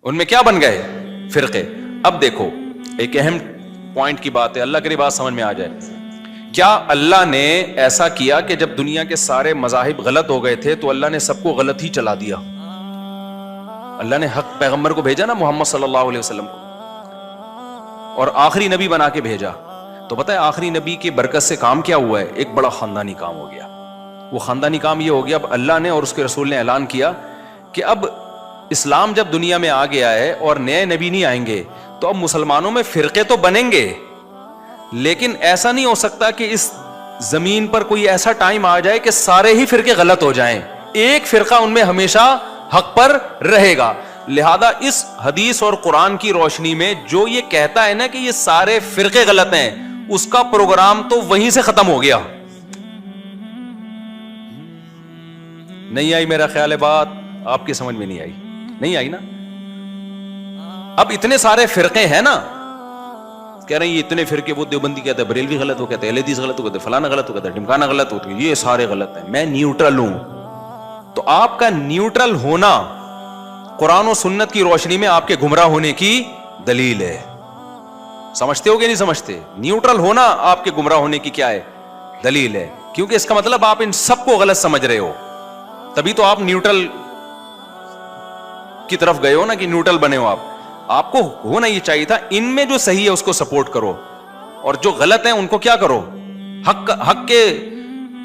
ان میں کیا بن گئے؟ فرقے. اب دیکھو ایک اہم پوائنٹ کی بات ہے, اللہ کی بات سمجھ میں آ جائے. کیا اللہ نے ایسا کیا کہ جب دنیا کے سارے مذاہب غلط ہو گئے تھے تو اللہ نے سب کو غلط ہی چلا دیا؟ اللہ نے حق پیغمبر کو بھیجا نا, محمد صلی اللہ علیہ وسلم کو, اور آخری نبی بنا کے بھیجا. تو پتہ ہے آخری نبی کی برکت سے کام کیا ہوا ہے؟ ایک بڑا خاندانی کام ہو گیا. وہ خاندانی کام یہ ہو گیا, اب اللہ نے اور اس کے رسول نے اعلان کیا کہ اب اسلام جب دنیا میں آ گیا ہے اور نئے نبی نہیں آئیں گے تو اب مسلمانوں میں فرقے تو بنیں گے, لیکن ایسا نہیں ہو سکتا کہ اس زمین پر کوئی ایسا ٹائم آ جائے کہ سارے ہی فرقے غلط ہو جائیں. ایک فرقہ ان میں ہمیشہ حق پر رہے گا. لہذا اس حدیث اور قرآن کی روشنی میں جو یہ کہتا ہے نا کہ یہ سارے فرقے غلط ہیں, اس کا پروگرام تو وہیں سے ختم ہو گیا. نہیں آئی میرا خیال ہے بات, آپ کی سمجھ میں نہیں آئی, نہیں آئی نا. اب اتنے سارے فرقے ہیں نا, کہہ رہے ہیں یہ اتنے فرقے, وہ دیوبندی کہتے ہیں, بریلوی غلط ہو کہتے ہیں, اہل حدیث غلط ہو کہتے ہیں, فلانا غلط ہو کہتے ہیں, ڈمکانا غلط ہوتی ہے, یہ سارے غلط ہیں, میں نیوٹرل ہوں. تو آپ کا نیوٹرل ہونا قرآن و سنت کی روشنی میں آپ کے گمراہ ہونے کی دلیل ہے. سمجھتے ہو کہ نہیں سمجھتے؟ نیوٹرل ہونا آپ کے گمراہ ہونے کی کیا ہے؟ دلیل ہے. کیونکہ اس کا مطلب آپ ان سب کو غلط سمجھ رہے ہو, تبھی تو آپ نیوٹرل کی طرف گئے ہو نا, کہ نیوٹرل بنے ہو. آپ کو ہونا یہ چاہیے تھا ان میں جو صحیح ہے اس کو سپورٹ کرو, اور جو غلط ہیں ان کو کیا کرو, حق کے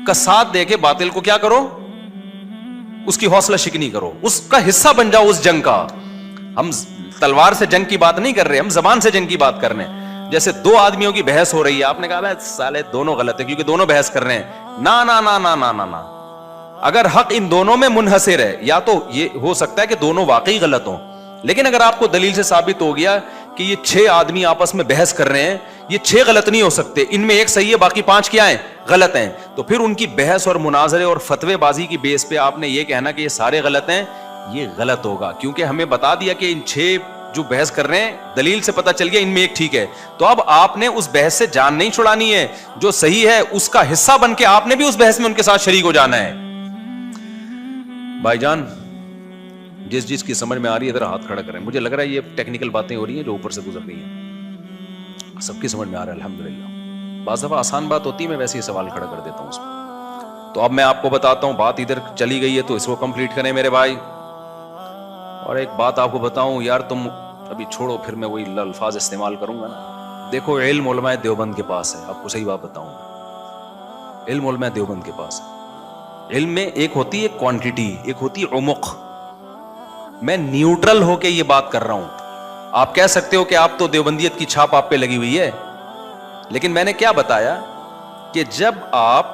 کا ساتھ دے کے باطل کو کیا کرو, اس کی حوصلہ شکنی کرو, اس کا حصہ بن جاؤ اس جنگ کا. ہم تلوار سے جنگ کی بات نہیں کر رہے, ہم زبان سے جنگ کی بات کر رہے ہیں. جیسے دو آدمیوں کی بحث ہو رہی ہے, آپ نے کہا سالے دونوں غلط ہیں کیونکہ دونوں بحث کر رہے ہیں. نا نا نا نا نا نا نا, اگر حق ان دونوں میں منحصر ہے, یا تو یہ ہو سکتا ہے کہ دونوں واقعی غلط ہوں, لیکن اگر آپ کو دلیل سے ثابت ہو گیا کہ یہ 6 آدمی آپس میں بحث کر رہے ہیں, یہ 6 غلط نہیں ہو سکتے, ان میں ایک صحیح ہے باقی 5 کیا ہیں؟ غلط ہیں. تو پھر ان کی بحث اور مناظرے اور فتوے بازی کی بیس پہ آپ نے یہ کہنا کہ یہ سارے غلط ہیں, یہ غلط ہوگا. کیونکہ ہمیں بتا دیا کہ ان 6 جو بحث کر رہے ہیں دلیل سے پتہ چل گیا ان میں ایک ٹھیک ہے. تو اب آپ نے اس بحث سے جان نہیں چھڑانی ہے, جو صحیح ہے اس کا حصہ بن کے آپ نے بھی اس بحث میں ان کے ساتھ شریک ہو جانا ہے. بھائی جان جس چیز کی سمجھ میں آ رہی ہے ادھر ہاتھ کھڑا کریں. مجھے لگ رہا ہے یہ ٹیکنیکل باتیں ہو رہی ہیں جو اوپر سے گزر رہی ہیں, سب کی سمجھ میں آ رہا ہے الحمدللہ. بعض دفعہ آسان بات ہوتی ہے, میں ویسے ہی سوال کھڑا کر دیتا ہوں اس میں. تو اب میں آپ کو بتاتا ہوں, بات ادھر چلی گئی ہے تو اس کو کمپلیٹ کریں میرے بھائی. اور ایک بات آپ کو بتاؤں یار, تم ابھی چھوڑو, پھر میں وہی الفاظ استعمال کروں گا نا. دیکھو علم علماء دیوبند کے پاس ہے, آپ کو صحیح بات بتاؤں, علم علماء دیوبند کے پاس ہے. علم میں ایک ہوتی ہے کوانٹٹی, ایک ہوتی ہے عمق. میں نیوٹرل ہو کے یہ بات کر رہا ہوں. آپ کہہ سکتے ہو کہ آپ تو دیوبندیت کی چھاپ آپ پہ لگی ہوئی ہے, لیکن میں نے کیا بتایا کہ جب آپ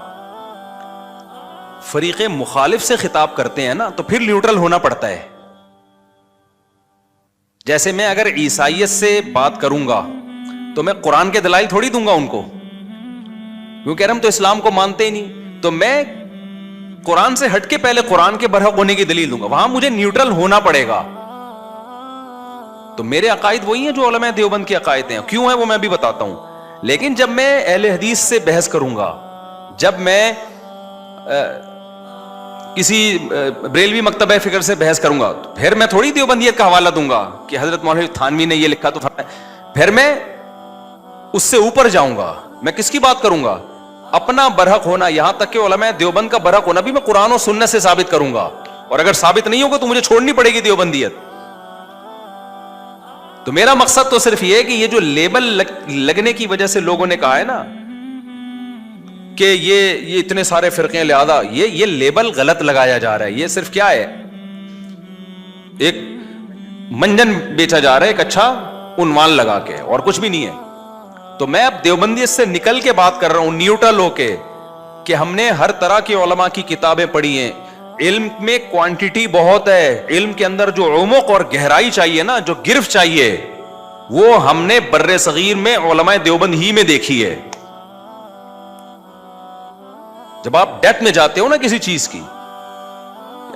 فریق مخالف سے خطاب کرتے ہیں نا تو پھر نیوٹرل ہونا پڑتا ہے. جیسے میں اگر عیسائیت سے بات کروں گا تو میں قرآن کے دلائل تھوڑی دوں گا ان کو, کیونکہ ہم تو اسلام کو مانتے ہی نہیں. تو میں قرآن سے ہٹ کے پہلے قرآن کے برحق ہونے کی دلیل دوں گا, وہاں مجھے نیوٹرل ہونا پڑے گا. تو میرے عقائد وہی ہیں جو علماء دیوبند کے عقائد ہیں. کیوں ہیں وہ میں بھی بتاتا ہوں. لیکن جب میں اہل حدیث سے بحث کروں گا, جب میں کسی بریلوی مکتبہ فکر سے بحث کروں گا, تو پھر میں تھوڑی دیوبندیت کا حوالہ دوں گا کہ حضرت مولوی تھانوی نے یہ لکھا تو پھر میں اس سے اوپر جاؤں گا. میں کس کی بات کروں گا؟ اپنا برحق ہونا. یہاں تک کہ علماء دیوبند کا برحق ہونا بھی میں قرآن و سنت سے ثابت کروں گا, اور اگر ثابت نہیں ہوگا تو مجھے چھوڑنی پڑے گی دیوبندیت. تو میرا مقصد تو صرف یہ ہے کہ یہ جو لیبل لگنے کی وجہ سے لوگوں نے کہا ہے نا کہ یہ اتنے سارے فرقے, لہذا یہ لیبل غلط لگایا جا رہا ہے. یہ صرف کیا ہے, ایک منجن بیچا جا رہا ہے, ایک اچھا عنوان لگا کے, اور کچھ بھی نہیں ہے. تو میں اب دیوبندیت سے نکل کے بات کر رہا ہوں, نیوٹرل ہو کے, کہ ہم نے ہر طرح کے علماء کی کتابیں پڑھی ہیں. علم میں کوانٹٹی بہت ہے, علم کے اندر جو عمق اور گہرائی چاہیے نا, جو گرفت چاہیے, وہ ہم نے بر صغیر میں علماء دیوبند ہی میں دیکھی ہے. جب آپ ڈیپتھ میں جاتے ہو نا کسی چیز کی,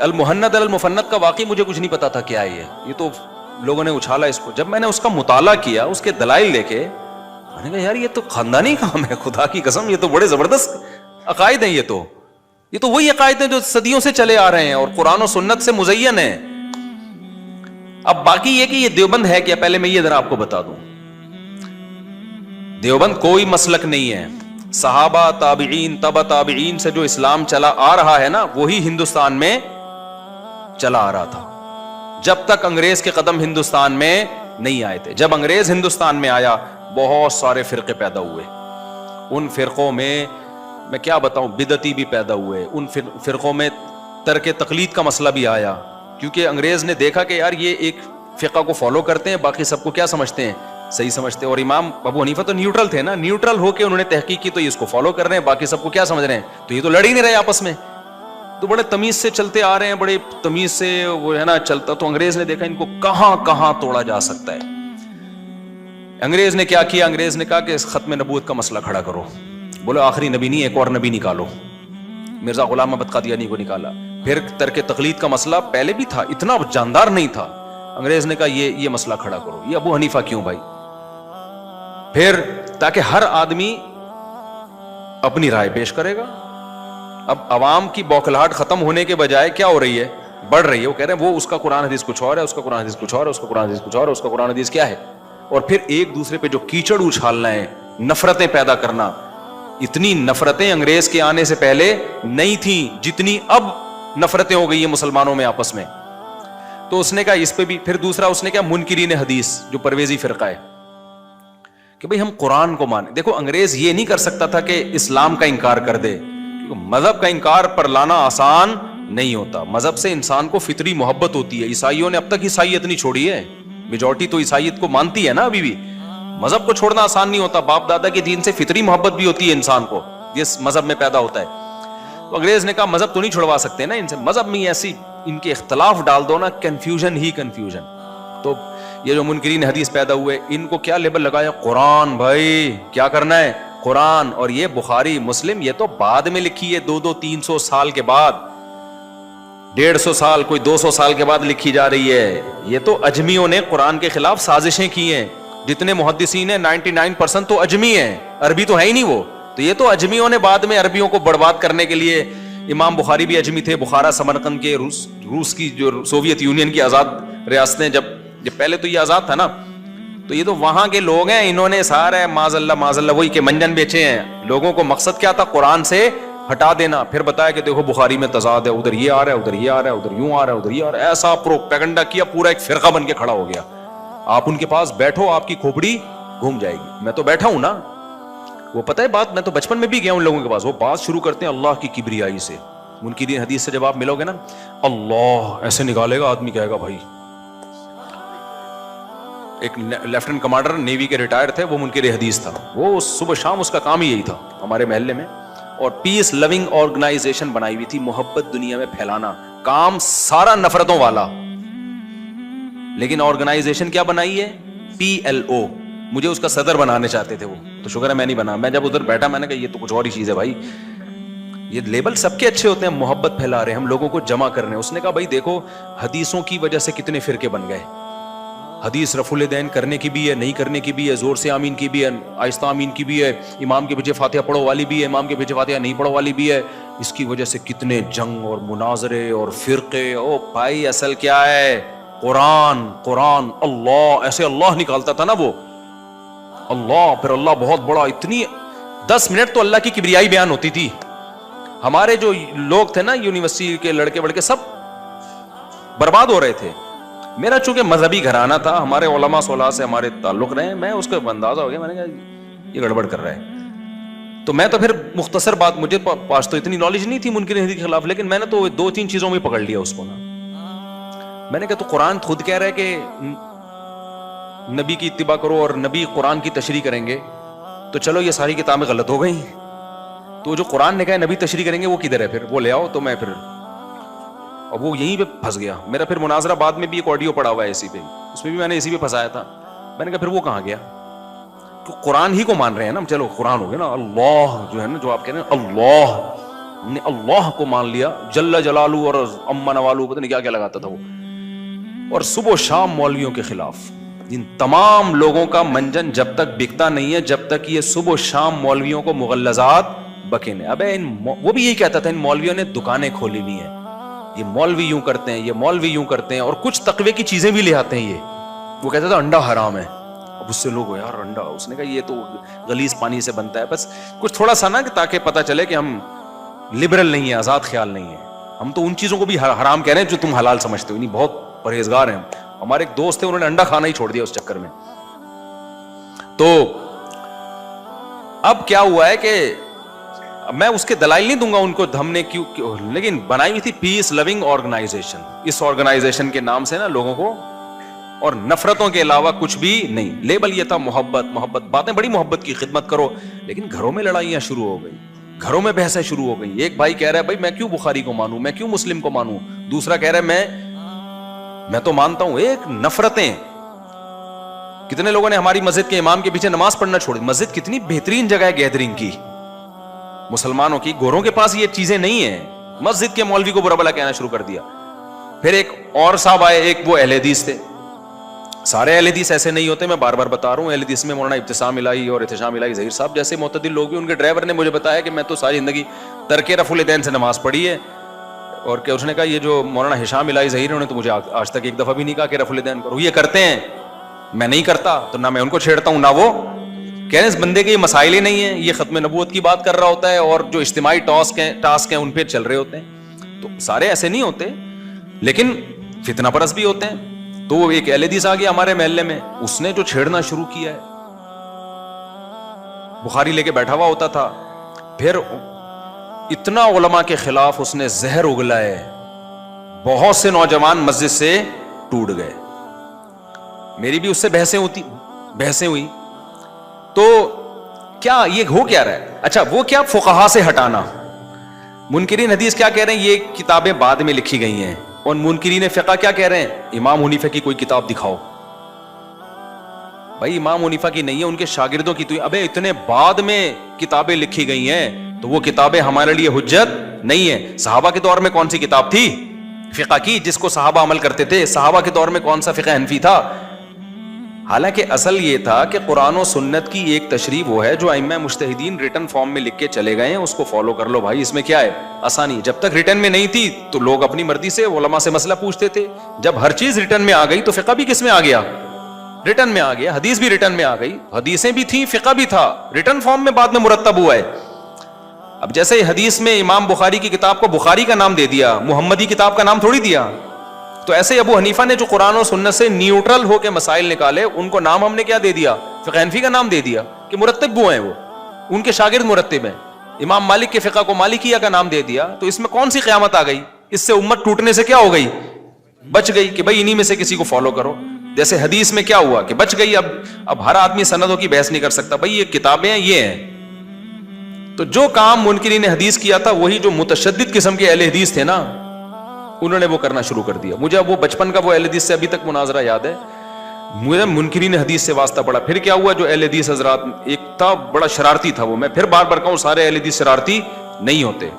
المہند المفند کا واقعی مجھے کچھ نہیں پتا تھا کیا ہے یہ تو لوگوں نے اچھالا اس کو. جب میں نے اس کا مطالعہ کیا, اس کے دلائل دیکھے, میں نے کہا یار یہ تو خاندانی کام ہے, خدا کی قسم یہ تو بڑے زبردست عقائد ہیں. یہ تو وہی عقائد ہیں جو صدیوں سے چلے آ رہے ہیں اور قرآن و سنت سے مزین ہیں. اب باقی یہ کہ یہ دیوبند ہے کیا، پہلے میں یہ ذرا آپ کو بتا دوں. دیوبند کوئی مسلک نہیں ہے. صحابہ، تابعین، تبع تابعین سے جو اسلام چلا آ رہا ہے نا، وہی ہندوستان میں چلا آ رہا تھا جب تک انگریز کے قدم ہندوستان میں نہیں آئے تھے. جب انگریز ہندوستان میں آیا بہت سارے فرقے پیدا ہوئے. ان فرقوں میں کیا بتاؤں، بدعتی بھی پیدا ہوئے. ان فرقوں میں ترک تقلید کا مسئلہ بھی آیا، کیونکہ انگریز نے دیکھا کہ یار یہ ایک فقہ کو فالو کرتے ہیں، باقی سب کو کیا سمجھتے ہیں، صحیح سمجھتے ہیں. اور امام ابو حنیفہ تو نیوٹرل تھے نا، نیوٹرل ہو کے انہوں نے تحقیق کی تو یہ اس کو فالو کر رہے ہیں، باقی سب کو کیا سمجھ رہے ہیں، تو یہ تو لڑ ہی نہیں رہے آپس میں، تو بڑے تمیز سے چلتے آ رہے ہیں، بڑے تمیز سے وہ ہے نا چلتا. تو انگریز نے دیکھا ان کو کہاں کہاں توڑا جا سکتا ہے. انگریز نے کیا کیا، انگریز نے کہا کہ اس ختم نبوت کا مسئلہ کھڑا کرو. بولو آخری نبی نہیں، ایک اور نبی نکالو. مرزا غلام احمد قادیانی کو نکالا. پھر ترک تقلید کا مسئلہ پہلے بھی تھا، اتنا جاندار نہیں تھا. انگریز نے کہا یہ مسئلہ کھڑا کرو. یہ ابو حنیفہ کیوں بھائی؟ پھر تاکہ ہر آدمی اپنی رائے پیش کرے گا. اب عوام کی بوکھلاہٹ ختم ہونے کے بجائے کیا ہو رہی ہے، بڑھ رہی ہے. وہ کہہ رہے ہیں وہ اس کا قرآن حدیث کچھ اور ہے، اس کا قرآن حدیث کچھ اور ہے، اس کا قرآن حدیث کچھ اور ہے، اس کا قرآن حدیث کیا ہے. اور پھر ایک دوسرے پہ جو کیچڑ اچھالنا ہے، نفرتیں پیدا کرنا. اتنی نفرتیں انگریز کے آنے سے پہلے نہیں تھیں جتنی اب نفرتیں ہو گئی ہیں مسلمانوں میں آپس میں. تو اس نے کہا اس پہ بھی. پھر دوسرا اس نے کہا منکرین حدیث جو پرویزی فرقہ ہے کہ بھئی ہم قرآن کو مانیں. دیکھو انگریز یہ نہیں کر سکتا تھا کہ اسلام کا انکار کر دے، کیونکہ مذہب کا انکار پر لانا آسان نہیں ہوتا. مذہب سے انسان کو فطری محبت ہوتی ہے. عیسائیوں نے اب تک عیسائیت نہیں چھوڑی ہے، میجورٹی تو عیسائیت کو مانتی ہے نا ابھی بھی. مذہب کو چھوڑنا آسان نہیں ہوتا. باپ دادا کے دین سے فطری محبت بھی ہوتی ہے انسان کو، جس مذہب میں پیدا ہوتا ہے. تو انگریز نے کہا مذہب تو نہیں چھڑوا سکتے نا ان سے، مذہب میں ایسی ان کے اختلاف ڈال دو نا، کنفیوژن ہی کنفیوژن. تو یہ جو منکرین حدیث پیدا ہوئے، ان کو کیا لیبل لگایا، قرآن. بھائی کیا کرنا ہے، قرآن. اور یہ بخاری مسلم یہ تو بعد میں لکھی ہے، 200-300 سال کے بعد، 150 سال کوئی 200 سال کے بعد لکھی جا رہی ہے. یہ تو اجمیوں نے قرآن کے خلاف سازشیں کی ہیں. جتنے محدثین ہیں 99% تو اجمی ہیں، عربی تو ہے ہی نہیں وہ. تو یہ تو اجمیوں نے بعد میں عربیوں کو برباد کرنے کے لیے. امام بخاری بھی اجمی تھے، بخارا سمرقند کے روس کی جو سوویت یونین کی آزاد ریاستیں جب پہلے تو یہ آزاد تھا نا، تو یہ تو وہاں کے لوگ ہیں، انہوں نے سارے معاذ اللہ وہی کے منجن بیچے ہیں لوگوں کو. مقصد کیا تھا، قرآن سے ہٹا دینا. پھر بتایا کہ دیکھو بخاری میں تضاد ہے، ادھر یہ آ رہا ہے، ادھر یہ آ رہا ہے، ادھر یوں آ رہا ہے، ادھر یہ آ رہا ہے. ایسا پروپیگنڈا کیا، پورا ایک فرقہ بن کے کھڑا ہو گیا. آپ ان کے پاس بیٹھو آپ کی کھوپڑی گھوم جائے گی. میں تو بیٹھا ہوں نا، وہ پتہ ہے بات، میں تو بچپن میں بھی گیا ان لوگوں کے پاس. وہ بات شروع کرتے ہیں اللہ کی کبریائی سے. منکرین حدیث سے جب آپ ملو گے نا، اللہ ایسے نکالے گا آدمی، کہے گا بھائی. ایک لیفٹیننٹ کمانڈر نیوی کے ریٹائر تھے، وہ منکر حدیث تھا. وہ صبح شام اس کا کام ہی یہی تھا ہمارے محلے میں. اور پیس لونگ آرگنائزیشن بنائی ہوئی تھی، محبت دنیا میں پھیلانا. کام سارا نفرتوں والا، لیکن آرگنائزیشن کیا بنائی ہے، PLO. مجھے اس کا صدر بنانے چاہتے تھے وہ، تو شکر ہے میں نہیں بنا. میں جب ادھر بیٹھا میں نے کہا یہ تو کچھ اور ہی چیز ہے بھائی. یہ لیبل سب کے اچھے ہوتے ہیں، محبت پھیلا رہے ہیں، ہم لوگوں کو جمع کر رہے ہیں. اس نے کہا بھائی دیکھو حدیثوں کی وجہ سے کتنے فرقے بن گئے. حدیث رفع الدین کرنے کی بھی ہے، نہیں کرنے کی بھی ہے، زور سے آمین کی بھی ہے، آہستہ آمین کی بھی ہے، امام کے پیچھے فاتحہ پڑھو والی بھی ہے، امام کے پیچھے فاتحہ نہیں پڑھو والی بھی ہے. اس کی وجہ سے کتنے جنگ اور مناظرے اور فرقے. او بھائی اصل کیا ہے، قرآن. قرآن اللہ، ایسے اللہ نکالتا تھا نا وہ اللہ. پھر اللہ بہت بڑا. اتنی 10 منٹ تو اللہ کی کبریائی بیان ہوتی تھی. ہمارے جو لوگ تھے نا یونیورسٹی کے لڑکے وڑکے سب برباد ہو رہے تھے. میرا چونکہ مذہبی گھرانہ تھا، ہمارے علماء صلاح سے ہمارے تعلق رہے، میں اس کو اندازہ ہو گیا، میں نے کہا یہ گڑبڑ کر رہا ہے. تو میں تو پھر مختصر بات، مجھے پاس تو اتنی نالج نہیں تھی منکر حدیث کے خلاف، لیکن میں نے تو 2-3 چیزوں میں پکڑ لیا اس کو نا. میں نے کہا تو قرآن خود کہہ رہا ہے کہ نبی کی اتباع کرو اور نبی قرآن کی تشریح کریں گے، تو چلو یہ ساری کتابیں غلط ہو گئیں. تو جو قرآن نے کہا نبی تشریح کریں گے وہ کدھر ہے، پھر وہ لے آؤ. تو میں پھر اور وہ یہیں پہ پھنس گیا. میرا پھر مناظرہ بعد میں بھی ایک آڈیو پڑا ہوا ہے اسی پہ، اس میں بھی میں نے اسی پہ پھنسایا تھا. میں نے کہا پھر وہ کہاں گیا، تو قرآن ہی کو مان رہے ہیں نا. چلو قرآن ہو گیا نا، اللہ جو ہے نا، جو آپ کہہ رہے ہیں اللہ، ہم نے اللہ کو مان لیا، جل جلالہ اور اما نوالو، پتہ نہیں کیا کیا لگاتا تھا وہ. اور صبح و شام مولویوں کے خلاف. ان تمام لوگوں کا منجن جب تک بکتا نہیں ہے، جب تک یہ صبح و شام مولویوں کو مغلظات بکے نے. ابے وہ بھی یہی کہتا تھا ان مولویوں نے دکانیں کھولی ہوئی ہیں. یہ مولوی یوں کرتے ہیں، یہ مولوی یوں کرتے ہیں، اور کچھ تقوی کی چیزیں بھی لے آتے ہیں. وہ کہتا تھا انڈا حرام ہے. اب اس سے لوگ یار انڈا، اس نے کہا یہ تو غلیظ پانی سے بنتا ہے. بس کچھ تھوڑا سا نا، تاکہ پتہ چلے کہ ہم لبرل نہیں ہیں، آزاد خیال نہیں ہیں. ہم تو ان چیزوں کو بھی حرام کہہ رہے ہیں جو تم حلال سمجھتے ہو. نہیں، بہت پرہیزگار ہیں. ہمارے ایک دوست تھے، انہوں نے انڈا کھانا ہی چھوڑ دیا اس چکر میں. تو اب کیا ہوا ہے کہ میں اس کے دلائل نہیں دوں گا ان کو ہم نے کیوں، لیکن بنائی ہوئی تھی پیس لوننگ آرگنائزیشن. اس آرگنائزیشن کے نام سے نا لوگوں کو، اور نفرتوں کے علاوہ کچھ بھی نہیں. لیبل یہ تھا محبت، محبت، باتیں بڑی محبت کی، خدمت کرو. لیکن گھروں میں لڑائیاں شروع ہو گئی، گھروں میں بحثیں شروع ہو گئی. ایک بھائی کہہ رہا ہے بھائی میں کیوں بخاری کو مانوں، میں کیوں مسلم کو مانوں. دوسرا کہہ رہا ہے میں تو مانتا ہوں. ایک نفرتیں. کتنے لوگوں نے ہماری مسجد کے امام کے پیچھے نماز پڑھنا چھوڑ دی. مسجد کتنی بہترین جگہ ہے گیدرنگ کی مسلمانوں کی. گوروں کے پاس یہ چیزیں نہیں ہیں. مسجد کے مولوی کو برا بھلا کہنا شروع کر دیا. پھر ایک اور صاحب آئے، ایک وہ اہل حدیث تھے. سارے اہل حدیث ایسے نہیں ہوتے، میں بار بار بتا رہا ہوں. اہل حدیث میں مولانا ابتسام الہی اور احتشام الہی ظہیر صاحب جیسے معتدل لوگ بھی. ان کے ڈرائیور نے مجھے بتایا کہ میں تو ساری زندگی ترک رفع الیدین سے نماز پڑھی ہے، اور کہ اس نے کہا یہ جو مولانا ہشام الہی ظہیر انہوں نے تو مجھے آج تک ایک دفعہ بھی نہیں کہا کہ رفع الیدین کرو. یہ کرتے ہیں، میں نہیں کرتا، تو نہ میں ان کو چھیڑتا ہوں نہ وہ. کہہ رہے اس بندے کے یہ مسائل ہی نہیں ہیں، یہ ختم نبوت کی بات کر رہا ہوتا ہے، اور جو اجتماعی ٹاسک ہیں ان پہ چل رہے ہوتے ہیں. تو سارے ایسے نہیں ہوتے، لیکن فتنہ پرست بھی ہوتے ہیں. تو وہ ایک اہل حدیث آ گیا ہمارے محلے میں، اس نے جو چھیڑنا شروع کیا ہے. بخاری لے کے بیٹھا ہوا ہوتا تھا. پھر اتنا علماء کے خلاف اس نے زہر اگلا ہے، بہت سے نوجوان مسجد سے ٹوٹ گئے. میری بھی اس سے بحثیں ہوئی. تو کیا یہ ہو کیا رہا ہے؟ اچھا وہ کیا فقہا سے ہٹانا. منکرین حدیث کیا کہہ رہے ہیں؟ یہ کتابیں بعد میں لکھی گئی ہیں. اور منکرین فقہ کیا کہہ رہے ہیں؟ امام حنیفہ کی کوئی کتاب دکھاؤ. بھائی امام حنیفہ کی نہیں ہے، ان کے شاگردوں کی. تو ابے اتنے بعد میں کتابیں لکھی گئی ہیں تو وہ کتابیں ہمارے لیے حجت نہیں ہے. صحابہ کے دور میں کون سی کتاب تھی فقہ کی جس کو صحابہ عمل کرتے تھے؟ صحابہ کے دور میں کون سا فقہ حنفی تھا؟ حالانکہ اصل یہ تھا کہ قرآن و سنت کی ایک تشریح وہ ہے جو ائمہ مجتہدین ریٹن فارم میں لکھ کے چلے گئے ہیں، اس کو فالو کر لو بھائی. اس میں کیا ہے آسانی؟ جب تک ریٹن میں نہیں تھی تو لوگ اپنی مرضی سے علماء سے مسئلہ پوچھتے تھے. جب ہر چیز ریٹن میں آ گئی تو فقہ بھی کس میں آ گیا؟ ریٹن میں آ گیا. حدیث بھی ریٹن میں آ گئی، حدیثیں بھی تھیں، فقہ بھی تھا، ریٹن فارم میں بعد میں مرتب ہوا ہے. اب جیسے حدیث میں امام بخاری کی کتاب کو بخاری کا نام دے دیا، محمدی کتاب کا نام تھوڑی دیا. تو ایسے ابو حنیفہ نے جو قرآن و سنت سے نیوٹرل ہو کے مسائل نکالے، ان کو نام ہم نے کیا دے دیا؟ فقہ حنفی کا نام دے دیا کہ مرتب وہ ہیں، وہ ان کے شاگرد مرتب ہیں. امام مالک کے فقہ کو مالکیہ کا نام دے دیا. تو اس میں کون سی قیامت آ گئی؟ اس سے امت ٹوٹنے سے کیا ہو گئی؟ بچ گئی کہ بھائی انہی میں سے کسی کو فالو کرو. جیسے حدیث میں کیا ہوا کہ بچ گئی. اب ہر آدمی سندوں کی بحث نہیں کر سکتا، بھائی یہ کتابیں ہیں، یہ ہیں. تو جو کام منکرین نے حدیث کیا تھا، وہی جو متشدد قسم کے اہل حدیث تھے نا، انہوں نے وہ کرنا شروع کر دیا. مجھے وہ بچپن کا وہ اہل حدیث سے ابھی تک مناظرہ یاد ہے. مجھے منکرین حدیث سے واسطہ پڑا. پھر کیا ہوا، جو اہل حدیث حضرات، ایک تھا بڑا شرارتی تھا وہ. میں پھر بار بار کہوں سارے اہل حدیث شرارتی نہیں ہوتے،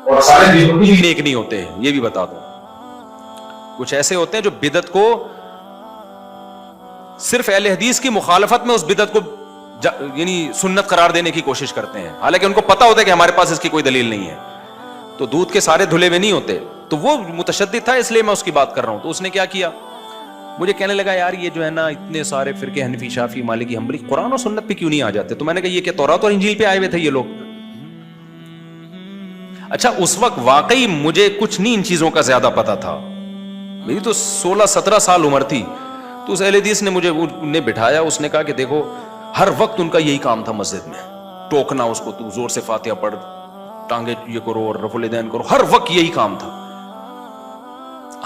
اور سارے نیک نہیں ہوتے، یہ بھی بتا دوں. کچھ ایسے ہوتے ہیں جو بدعت کو صرف اہل حدیث کی مخالفت میں اس بدعت کو یعنی سنت قرار دینے کی کوشش کرتے ہیں، حالانکہ ان کو پتا ہوتا ہے کہ ہمارے پاس اس کی کوئی دلیل نہیں ہے. تو دودھ کے سارے دھلے ہوئے نہیں ہوتے. تو وہ متشدد تھا، اس لیے میں اس کی بات کر رہا ہوں. تو اس نے کیا کیا، مجھے کہنے لگا یار یہ جو ہے نا اتنے سارے فرقے حنفی، شافعی، مالکی، حنبلی، قرآن و سنت پہ کیوں نہیں آ جاتے؟ تو میں نے کہا یہ کہ تورات اور انجیل پہ آئے ہوئے تھے یہ لوگ. اچھا اس وقت واقعی مجھے کچھ نہیں ان چیزوں کا زیادہ پتا تھا. میری تو 16-17 سال عمر تھی. تو اس اہل حدیث نے مجھے بٹھایا. اس نے کہا کہ دیکھو ہر وقت ان کا یہی کام تھا مسجد میں، ٹوکنا اس کو، تو زور سے فاتحہ پڑھ، ٹانگے یہ کرو اور رفع الیدین کرو، ہر وقت یہی کام تھا.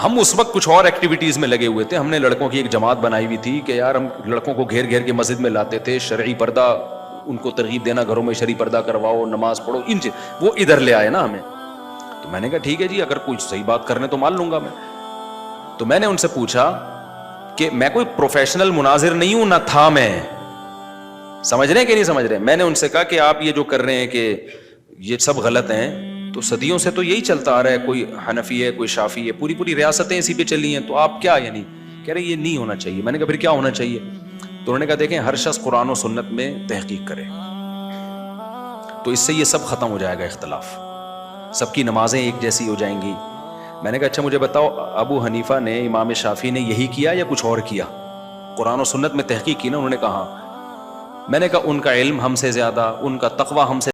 ہم اس وقت کچھ اور ایکٹیویٹیز میں لگے ہوئے تھے. ہم نے لڑکوں کی ایک جماعت بنائی ہوئی تھی کہ یار ہم لڑکوں کو گھیر گھیر کے مسجد میں لاتے تھے، شرعی پردہ ان کو ترغیب دینا، گھروں میں شرعی پردہ کرواؤ، نماز پڑھو. وہ ادھر لے آئے نا ہمیں. تو میں نے کہا ٹھیک ہے جی، اگر کوئی صحیح بات کرنے تو مان لوں گا میں. تو میں نے ان سے پوچھا کہ میں کوئی پروفیشنل مناظر نہیں ہوں، نہ تھا میں. سمجھ رہے ہیں کہ نہیں سمجھ رہے؟ میں نے ان سے کہا کہ آپ یہ جو کر رہے ہیں کہ یہ سب غلط ہیں، تو صدیوں سے تو یہی چلتا آ رہا ہے. کوئی حنفی ہے، کوئی شافعی ہے، پوری ریاستیں اسی پہ چلی ہیں. تو آپ کیا یعنی کہہ رہے یہ نہیں ہونا چاہیے؟ میں نے کہا پھر کیا ہونا چاہیے؟ تو انہوں نے کہا دیکھیں ہر شخص قرآن و سنت میں تحقیق کرے، تو اس سے یہ سب ختم ہو جائے گا، اختلاف. سب کی نمازیں ایک جیسی ہو جائیں گی، میں نے کہا اچھا مجھے بتاؤ ابو حنیفہ نے امام شافعی نے یہی کیا یا کچھ اور کیا؟ قرآن و سنت میں تحقیق کی نا، انہوں نے کہا. میں نے کہا ان کا علم ہم سے زیادہ، ان کا تقوی ہم سے